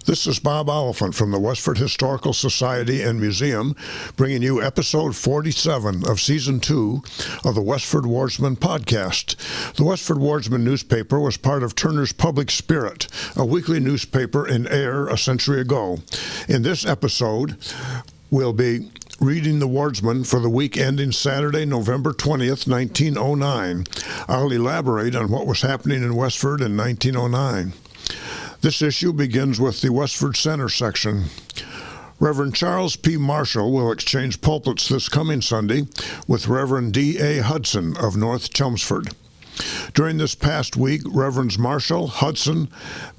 This is Bob Oliphant from the Westford Historical Society and Museum, bringing you episode 47 of Season 2 of the Westford Wardsman podcast. The Westford Wardsman newspaper was part of Turner's Public Spirit, a weekly newspaper in Ayer a century ago. In this episode, we'll be reading the Wardsman for the week ending Saturday, November 20th, 1909. I'll elaborate on what was happening in Westford in 1909. This issue begins with the Westford Center section. Reverend Charles P. Marshall will exchange pulpits this coming Sunday with Reverend D.A. Hudson of North Chelmsford. During this past week, Reverends Marshall, Hudson,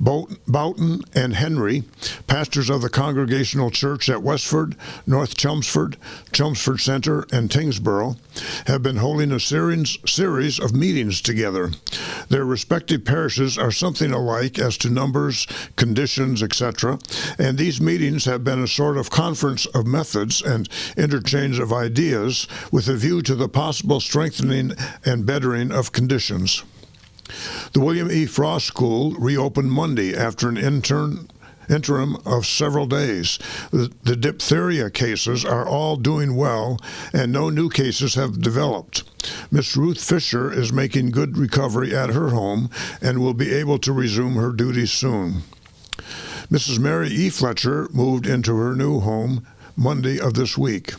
Boughton, and Henry, pastors of the Congregational Church at Westford, North Chelmsford, Chelmsford Center, and Tingsboro, have been holding a series of meetings together. Their respective parishes are something alike as to numbers, conditions, etc., and these meetings have been a sort of conference of methods and interchange of ideas with a view to the possible strengthening and bettering of conditions. The William E. Frost School reopened Monday after an interim of several days. The diphtheria cases are all doing well, and no new cases have developed. Miss Ruth Fisher is making good recovery at her home and will be able to resume her duties soon. Mrs. Mary E. Fletcher moved into her new home Monday of this week.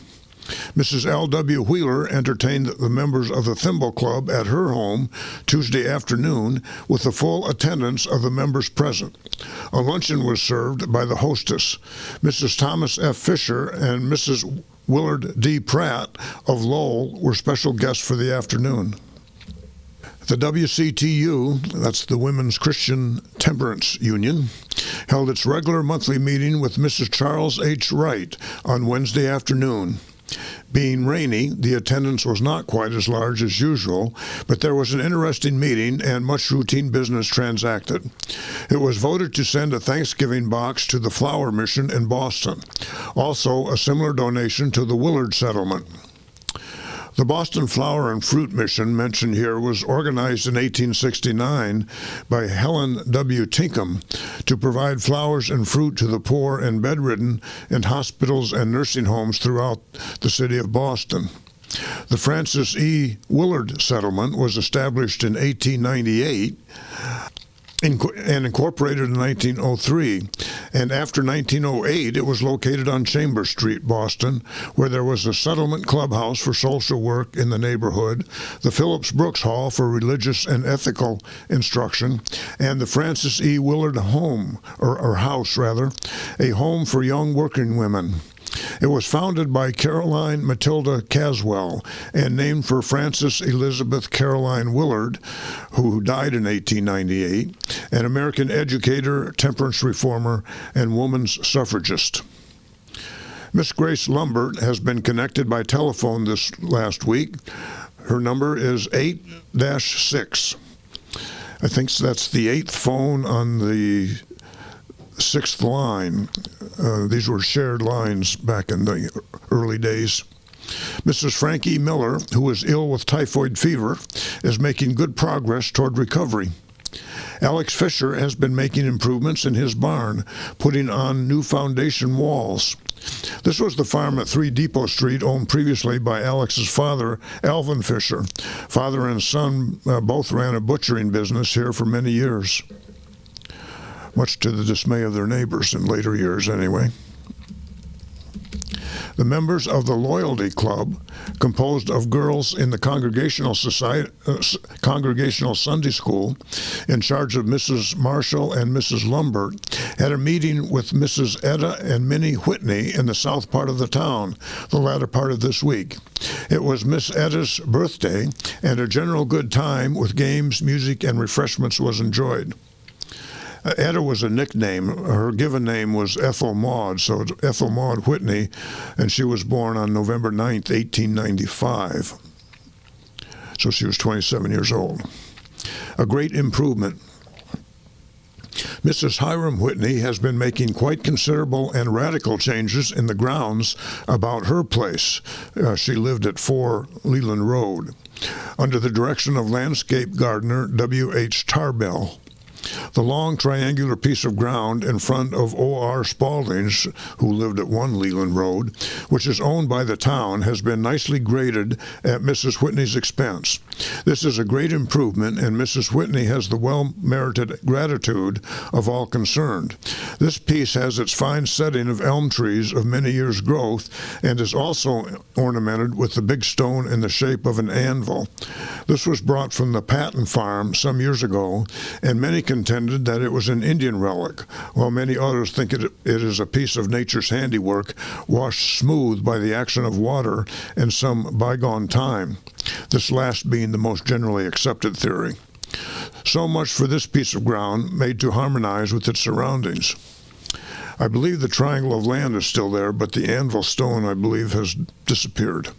Mrs. L.W. Wheeler entertained the members of the Thimble Club at her home Tuesday afternoon with the full attendance of the members present. A luncheon was served by the hostess. Mrs. Thomas F. Fisher and Mrs. Willard D. Pratt of Lowell were special guests for the afternoon. The WCTU, that's the Women's Christian Temperance Union, held its regular monthly meeting with Mrs. Charles H. Wright on Wednesday afternoon. Being rainy, the attendance was not quite as large as usual, but there was an interesting meeting and much routine business transacted. It was voted to send a Thanksgiving box to the Flower Mission in Boston. Also, a similar donation to the Willard Settlement. The Boston Flower and Fruit Mission mentioned here was organized in 1869 by Helen W. Tinkham to provide flowers and fruit to the poor and bedridden in hospitals and nursing homes throughout the city of Boston. The Francis E. Willard Settlement was established in 1898 and incorporated in 1903, and after 1908 it was located on Chambers Street, Boston, where there was a settlement clubhouse for social work in the neighborhood, the Phillips Brooks Hall for religious and ethical instruction, and the Francis E. Willard Home, or House rather, a home for young working women. It was founded by Caroline Matilda Caswell and named for Frances Elizabeth Caroline Willard, who died in 1898, an American educator, temperance reformer, and woman's suffragist. Miss Grace Lumbert has been connected by telephone this last week. Her number is 8-6. I think that's the 8th phone on the 6th line. These were shared lines back in the early days. Mrs. Frankie Miller, who was ill with typhoid fever, is making good progress toward recovery. Alex Fisher has been making improvements in his barn, putting on new foundation walls. This was the farm at 3 Depot Street, owned previously by Alex's father, Alvin Fisher. Father and son both ran a butchering business here for many years, much to the dismay of their neighbors in later years anyway. The members of the Loyalty Club, composed of girls in the Congregational Sunday School, in charge of Mrs. Marshall and Mrs. Lumbert, had a meeting with Mrs. Etta and Minnie Whitney in the south part of the town, the latter part of this week. It was Miss Etta's birthday, and a general good time with games, music, and refreshments was enjoyed. Etta was a nickname. Her given name was Ethel Maud, so it's Ethel Maud Whitney, and she was born on November 9th, 1895. So she was 27 years old. A great improvement. Mrs. Hiram Whitney has been making quite considerable and radical changes in the grounds about her place. She lived at 4 Leland Road, under the direction of landscape gardener W.H. Tarbell. The long triangular piece of ground in front of O.R. Spaulding's, who lived at 1 Leland Road, which is owned by the town, has been nicely graded at Mrs. Whitney's expense. This is a great improvement, and Mrs. Whitney has the well-merited gratitude of all concerned. This piece has its fine setting of elm trees of many years' growth and is also ornamented with the big stone in the shape of an anvil. This was brought from the Patton farm some years ago, and many contended that it was an Indian relic, while many others think it is a piece of nature's handiwork washed smooth by the action of water in some bygone time, this last being the most generally accepted theory. So much for this piece of ground made to harmonize with its surroundings. I believe the triangle of land is still there, but the anvil stone, I believe, has disappeared.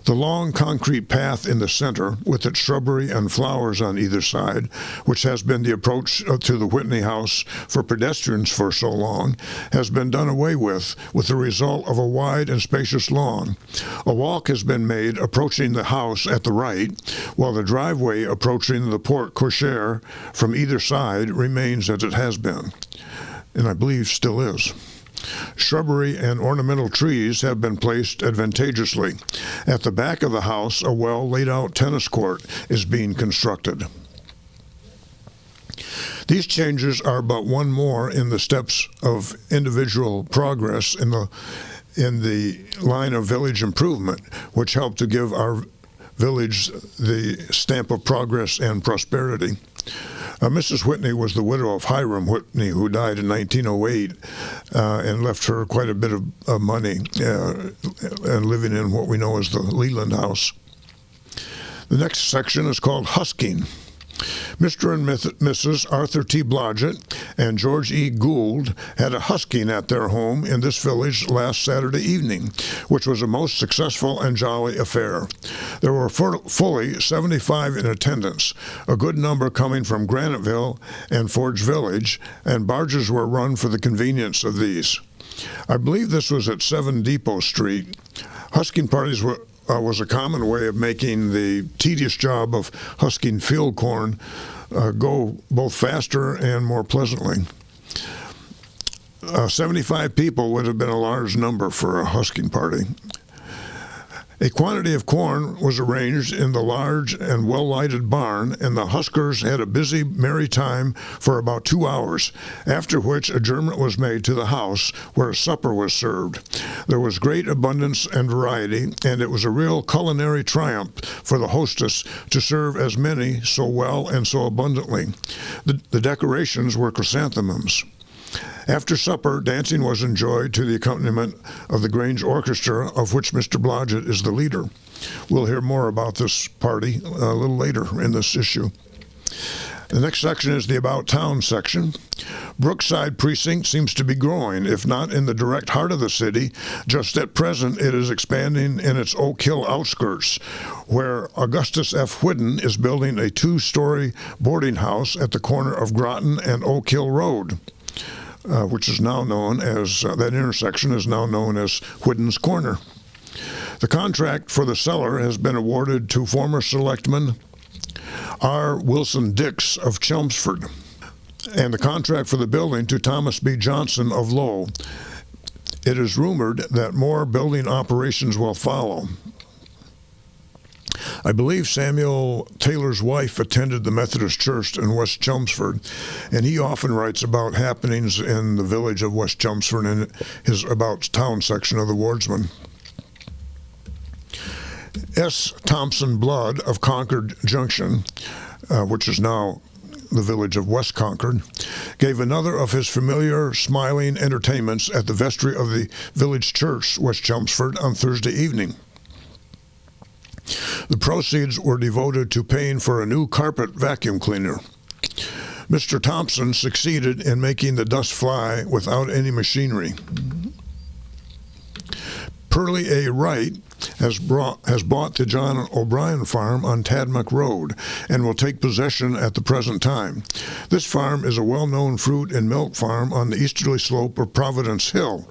The long concrete path in the center, with its shrubbery and flowers on either side, which has been the approach to the Whitney house for pedestrians for so long, has been done away with the result of a wide and spacious lawn. A walk has been made approaching the house at the right, while the driveway approaching the porte cochere from either side remains as it has been, and I believe still is. Shrubbery and ornamental trees have been placed advantageously. At the back of the house, a well-laid-out tennis court is being constructed. These changes are but one more in the steps of individual progress in the line of village improvement, which help to give our village the stamp of progress and prosperity. Mrs. Whitney was the widow of Hiram Whitney, who died in 1908 and left her quite a bit of money and living in what we know as the Leland House. The next section is called Husking. Mr. and Mrs. Arthur T. Blodgett and George E. Gould had a husking at their home in this village last Saturday evening, which was a most successful and jolly affair. There were fully 75 in attendance, a good number coming from Graniteville and Forge Village, and barges were run for the convenience of these. I believe this was at 7 Depot Street. Husking parties was a common way of making the tedious job of husking field corn go both faster and more pleasantly. 75 people would have been a large number for a husking party. A quantity of corn was arranged in the large and well-lighted barn, and the huskers had a busy, merry time for about 2 hours, after which adjournment was made to the house, where a supper was served. There was great abundance and variety, and it was a real culinary triumph for the hostess to serve as many so well and so abundantly. The decorations were chrysanthemums. After supper, dancing was enjoyed to the accompaniment of the Grange Orchestra, of which Mr. Blodgett is the leader. We'll hear more about this party a little later in this issue. The next section is the About Town section. Brookside Precinct seems to be growing, if not in the direct heart of the city. Just at present, it is expanding in its Oak Hill outskirts, where Augustus F. Whidden is building a 2-story boarding house at the corner of Groton and Oak Hill Road. Which is now known as, that intersection is now known as Whidden's Corner. The contract for the cellar has been awarded to former selectman R. Wilson Dix of Chelmsford, and the contract for the building to Thomas B. Johnson of Lowell. It is rumored that more building operations will follow. I believe Samuel Taylor's wife attended the Methodist Church in West Chelmsford, and he often writes about happenings in the village of West Chelmsford in his About Town section of the Wardsman. S. Thompson Blood of Concord Junction, which is now the village of West Concord, gave another of his familiar smiling entertainments at the vestry of the village church, West Chelmsford, on Thursday evening. The proceeds were devoted to paying for a new carpet vacuum cleaner. Mr. Thompson succeeded in making the dust fly without any machinery. Pearlie A. Wright has bought the John O'Brien farm on Tadmuck Road and will take possession at the present time. This farm is a well-known fruit and milk farm on the easterly slope of Providence Hill.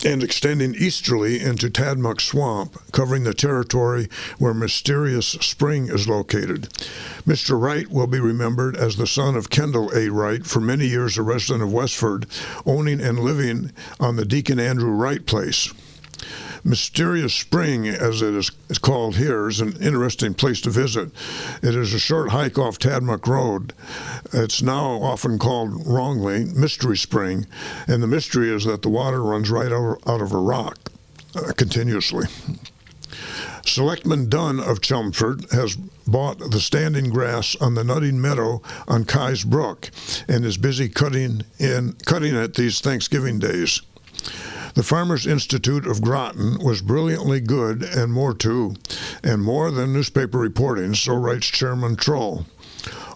and extending easterly into Tadmuck Swamp, covering the territory where Mysterious Spring is located. Mr. Wright will be remembered as the son of Kendall A. Wright, for many years a resident of Westford, owning and living on the Deacon Andrew Wright place. Mysterious Spring, as it is called here, is an interesting place to visit. It is a short hike off Tadmuck Road. It's now often called, wrongly, Mystery Spring, and the mystery is that the water runs right out of a rock continuously. Selectman Dunn of Chelmsford has bought the standing grass on the nutting meadow on Kai's Brook and is busy cutting it these Thanksgiving days. The Farmers Institute of Groton was brilliantly good, and more too, and more than newspaper reporting, so writes Chairman Troll.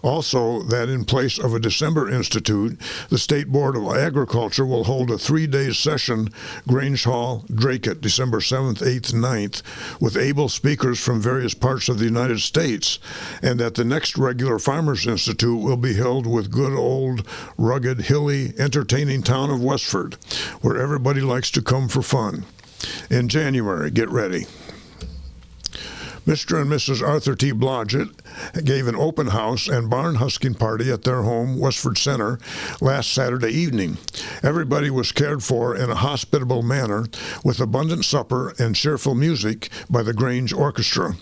Also, that in place of a December institute, the State Board of Agriculture will hold a 3-day session, Grange Hall, Dracut, December 7th, 8th, and 9th, with able speakers from various parts of the United States, and that the next regular Farmers Institute will be held with good old, rugged, hilly, entertaining town of Westford, where everybody likes to come for fun. In January, get ready. Mr. and Mrs. Arthur T. Blodgett gave an open house and barn husking party at their home, Westford Center, last Saturday evening. Everybody was cared for in a hospitable manner, with abundant supper and cheerful music by the Grange Orchestra.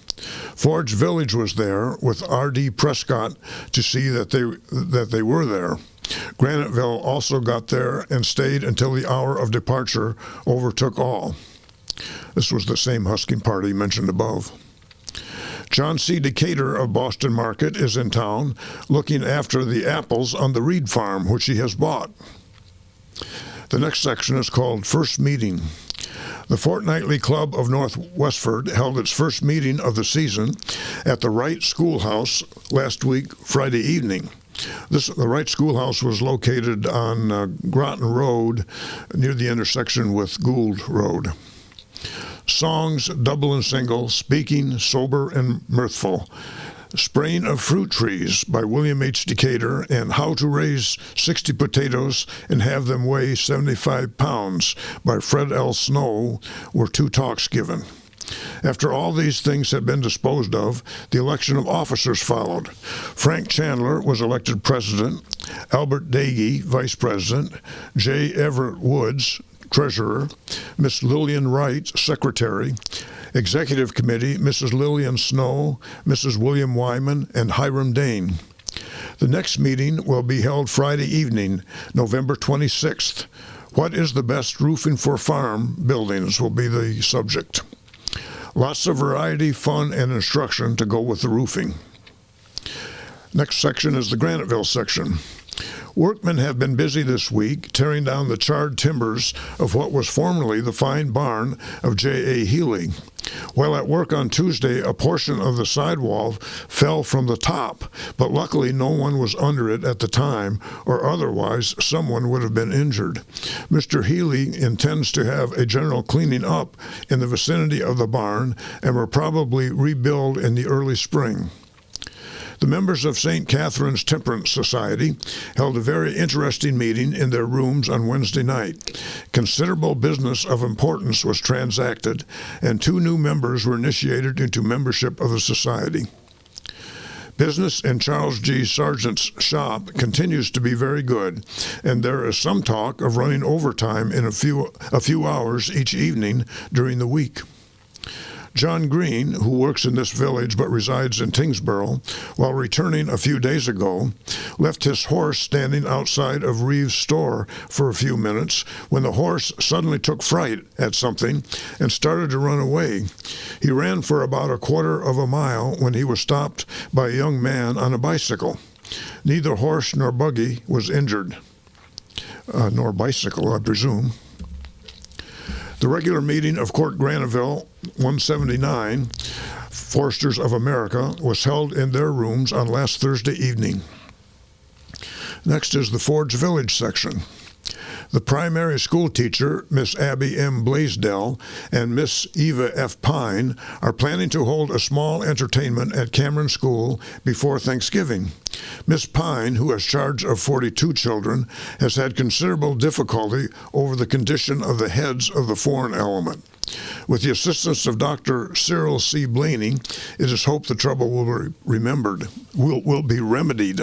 Forge Village was there, with R.D. Prescott to see that they were there. Graniteville also got there and stayed until the hour of departure overtook all. This was the same husking party mentioned above. John C. Decatur of Boston Market is in town looking after the apples on the Reed Farm, which he has bought. The next section is called First Meeting. The Fortnightly Club of North Westford held its first meeting of the season at the Wright Schoolhouse last week, Friday evening. The Wright Schoolhouse was located on Groton Road near the intersection with Gould Road. Songs, double and single, speaking, sober and mirthful. Spraying of Fruit Trees by William H. Decatur, and How to Raise 60 Potatoes and Have Them Weigh 75 Pounds by Fred L. Snow were two talks given. After all these things had been disposed of, the election of officers followed. Frank Chandler was elected president, Albert Dagey, vice president, J. Everett Woods, treasurer, Miss Lillian Wright, secretary, executive committee, Mrs. Lillian Snow, Mrs. William Wyman, and Hiram Dane. The next meeting will be held Friday evening, November 26th. What is the best roofing for farm buildings will be the subject. Lots of variety, fun, and instruction to go with the roofing. Next section is the Graniteville section. Workmen have been busy this week tearing down the charred timbers of what was formerly the fine barn of J.A. Healy. While at work on Tuesday, a portion of the sidewall fell from the top, but luckily no one was under it at the time, or otherwise someone would have been injured. Mr. Healy intends to have a general cleaning up in the vicinity of the barn and will probably rebuild in the early spring. The members of St. Catherine's Temperance Society held a very interesting meeting in their rooms on Wednesday night. Considerable business of importance was transacted, and 2 new members were initiated into membership of the society. Business in Charles G. Sargent's shop continues to be very good, and there is some talk of running overtime in a few hours each evening during the week. John Green, who works in this village but resides in Tingsboro, while returning a few days ago, left his horse standing outside of Reeves' store for a few minutes when the horse suddenly took fright at something and started to run away. He ran for about a quarter of a mile when he was stopped by a young man on a bicycle. Neither horse nor buggy was injured, nor bicycle, I presume. The regular meeting of Court Graniteville 179, Foresters of America, was held in their rooms on last Thursday evening. Next is the Forge Village section. The primary school teacher, Miss Abby M. Blaisdell, and Miss Eva F. Pine are planning to hold a small entertainment at Cameron School before Thanksgiving. Miss Pine, who has charge of 42 children, has had considerable difficulty over the condition of the heads of the foreign element. With the assistance of Dr. Cyril C. Blaney, it is hoped the trouble will be remedied.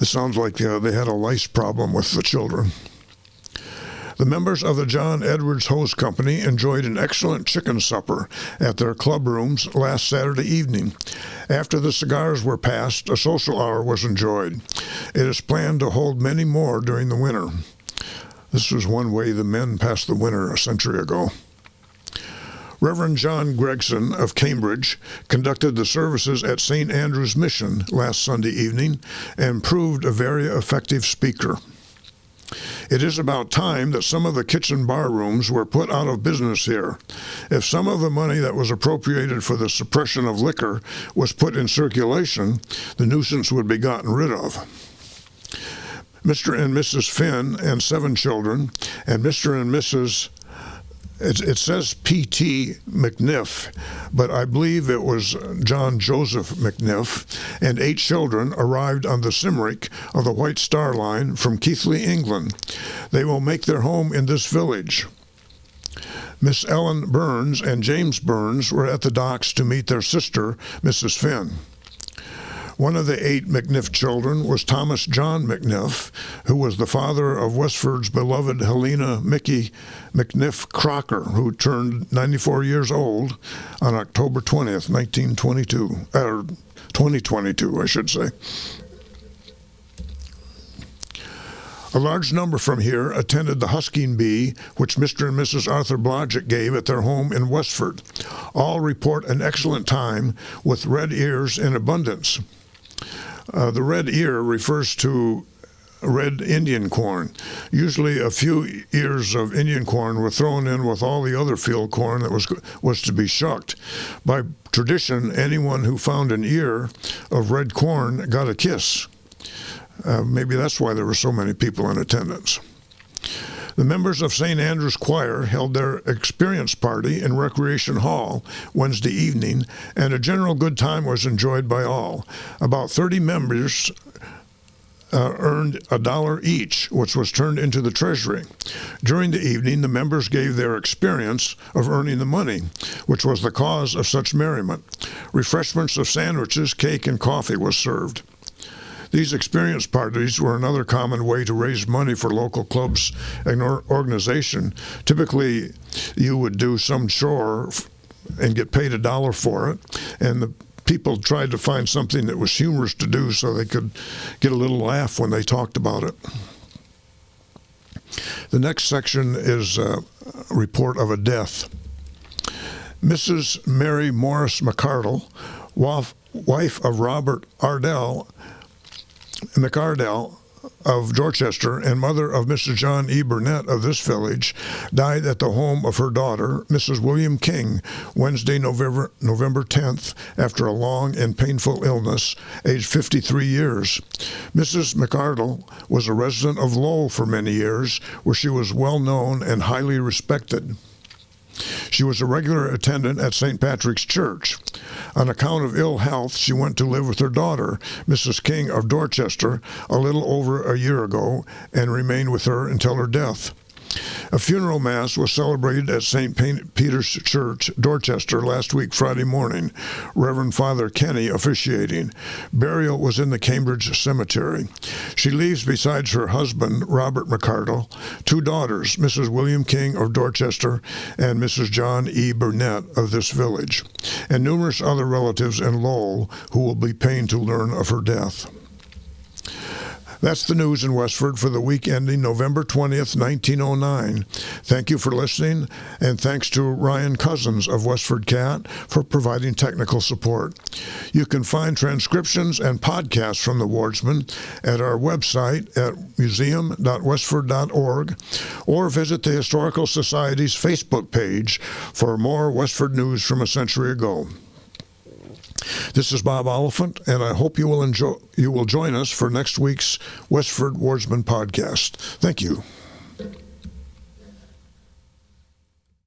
It sounds like they had a lice problem with the children. The members of the John Edwards Hose Company enjoyed an excellent chicken supper at their club rooms last Saturday evening. After the cigars were passed, a social hour was enjoyed. It is planned to hold many more during the winter. This was one way the men passed the winter a century ago. Reverend John Gregson of Cambridge conducted the services at St. Andrew's Mission last Sunday evening and proved a very effective speaker. It is about time that some of the kitchen bar rooms were put out of business here. If some of the money that was appropriated for the suppression of liquor was put in circulation, the nuisance would be gotten rid of. Mr. and Mrs. Finn and 7 children, and Mr. and Mrs. It says P.T. McNiff, but I believe it was John Joseph McNiff, and 8 children arrived on the Cymric of the White Star Line from Keighley, England. They will make their home in this village. Miss Ellen Burns and James Burns were at the docks to meet their sister, Mrs. Finn. One of the 8 McNiff children was Thomas John McNiff, who was the father of Westford's beloved Helena Mickey McNiff Crocker, who turned 94 years old on October 20th, 2022, I should say. A large number from here attended the husking bee, which Mr. and Mrs. Arthur Blodgett gave at their home in Westford. All report an excellent time with red ears in abundance. The red ear refers to red Indian corn. Usually a few ears of Indian corn were thrown in with all the other field corn that was to be shucked. By tradition, anyone who found an ear of red corn got a kiss. Maybe that's why there were so many people in attendance. The members of St. Andrew's Choir held their experience party in Recreation Hall Wednesday evening, and a general good time was enjoyed by all. About 30 members earned $1 each, which was turned into the treasury. During the evening, the members gave their experience of earning the money, which was the cause of such merriment. Refreshments of sandwiches, cake, and coffee was served. These experience parties were another common way to raise money for local clubs and organization. Typically, you would do some chore and get paid $1 for it, and the people tried to find something that was humorous to do so they could get a little laugh when they talked about it. The next section is a report of a death. Mrs. Mary Morris McArdle, wife of Robert McArdell of Dorchester and mother of Mrs. John E. Burnett of this village, died at the home of her daughter, Mrs. William King, Wednesday, November 10th, after a long and painful illness, aged 53 years. Mrs. McArdle was a resident of Lowell for many years, where she was well known and highly respected. She was a regular attendant at St. Patrick's Church. On account of ill health, she went to live with her daughter, Mrs. King of Dorchester, a little over a year ago, and remained with her until her death. A funeral mass was celebrated at St. Peter's Church, Dorchester, last week, Friday morning, Reverend Father Kenny officiating. Burial was in the Cambridge Cemetery. She leaves besides her husband, Robert McArdle, 2 daughters, Mrs. William King of Dorchester and Mrs. John E. Burnett of this village, and numerous other relatives in Lowell who will be pained to learn of her death. That's the news in Westford for the week ending November 20th, 1909. Thank you for listening, and thanks to Ryan Cousins of WestfordCAT for providing technical support. You can find transcriptions and podcasts from the Wardsman at our website at museum.westford.org, or visit the Historical Society's Facebook page for more Westford news from a century ago. This is Bob Oliphant, and I hope you will join us for next week's Westford Wardsman podcast. Thank you.